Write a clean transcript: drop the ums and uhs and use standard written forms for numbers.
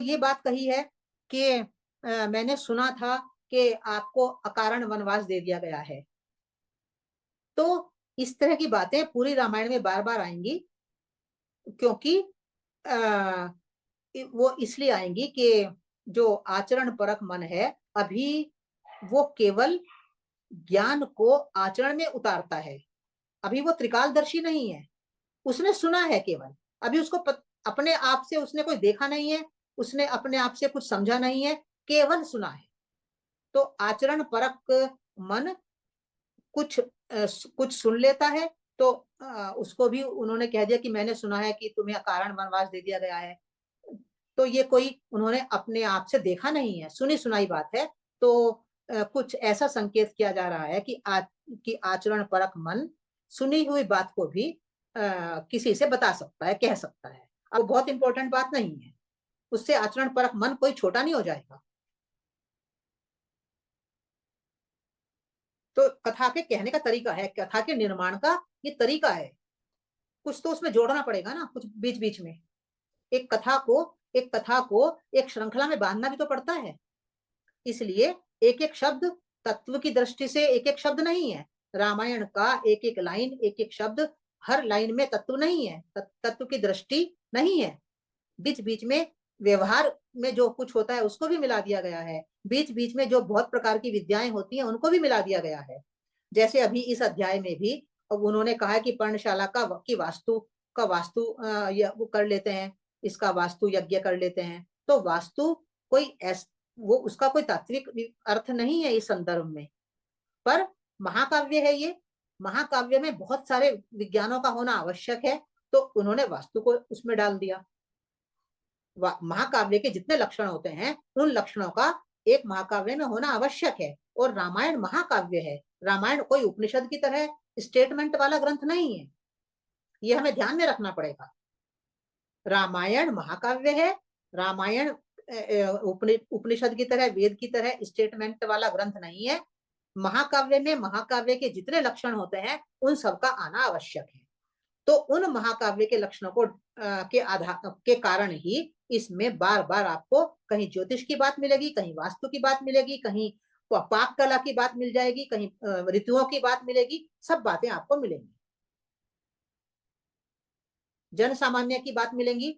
ये बात कही है कि मैंने सुना था कि आपको अकारण वनवास दे दिया गया है। तो इस तरह की बातें पूरी रामायण में बार बार आएंगी, क्योंकि आ, वो इसलिए आएंगी कि जो आचरण परक मन है अभी वो केवल ज्ञान को आचरण में उतारता है। अभी वो त्रिकालदर्शी नहीं है, उसने सुना है केवल। अभी उसको अपने आप से उसने कोई देखा नहीं है, उसने अपने आप से कुछ समझा नहीं है, केवल सुना है। तो आचरण परक मन कुछ सुन लेता है, तो उसको भी उन्होंने कह दिया कि मैंने सुना है कि तुम्हें कारण वनवास दे दिया गया है। तो ये कोई उन्होंने अपने आप से देखा नहीं है, सुनी सुनाई बात है। तो कुछ ऐसा संकेत किया जा रहा है कि आचरण परक मन सुनी हुई बात को भी किसी से बता सकता है, कह सकता है। अब बहुत इंपॉर्टेंट बात नहीं है, उससे आचरण परक मन कोई छोटा नहीं हो जाएगा। तो कथा के कहने का तरीका है, कथा के निर्माण का ये तरीका है। कुछ तो उसमें जोड़ना पड़ेगा ना, कुछ बीच बीच में। एक कथा को एक कथा को एक श्रृंखला में बांधना भी तो पड़ता है। इसलिए एक एक शब्द तत्व की दृष्टि से एक एक शब्द नहीं है। रामायण का एक एक लाइन, एक एक शब्द, हर लाइन में तत्व नहीं है, तत्व की दृष्टि नहीं है। बीच बीच में व्यवहार में जो कुछ होता है उसको भी मिला दिया गया है। बीच बीच में जो बहुत प्रकार की विद्याएं होती हैं उनको भी मिला दिया गया है। जैसे अभी इस अध्याय में भी अब उन्होंने कहा है कि पर्णशाला की वास्तु वो कर लेते हैं, इसका वास्तु यज्ञ कर लेते हैं। तो वास्तु कोई वो उसका कोई तात्विक अर्थ नहीं है इस संदर्भ में, पर महाकाव्य है ये। महाकाव्य में बहुत सारे विज्ञानों का होना आवश्यक है, तो उन्होंने वास्तु को उसमें डाल दिया। महाकाव्य के जितने लक्षण होते हैं उन लक्षणों का एक महाकाव्य में होना आवश्यक है। और रामायण महाकाव्य है। रामायण कोई उपनिषद की तरह स्टेटमेंट वाला ग्रंथ नहीं है, यह हमें ध्यान में रखना पड़ेगा। रामायण महाकाव्य है। रामायण उपनिषद की तरह, वेद की तरह स्टेटमेंट वाला ग्रंथ नहीं है। महाकाव्य में महाकाव्य के जितने लक्षण होते हैं उन सबका आना आवश्यक है। तो उन महाकाव्य के लक्षणों को के आधार के कारण ही इसमें बार बार आपको कहीं ज्योतिष की बात मिलेगी, कहीं वास्तु की बात मिलेगी, कहीं पाक कला की बात मिल जाएगी, कहीं ऋतुओं की बात मिलेगी। सब बातें आपको मिलेंगी, जन सामान्य की बात मिलेंगी,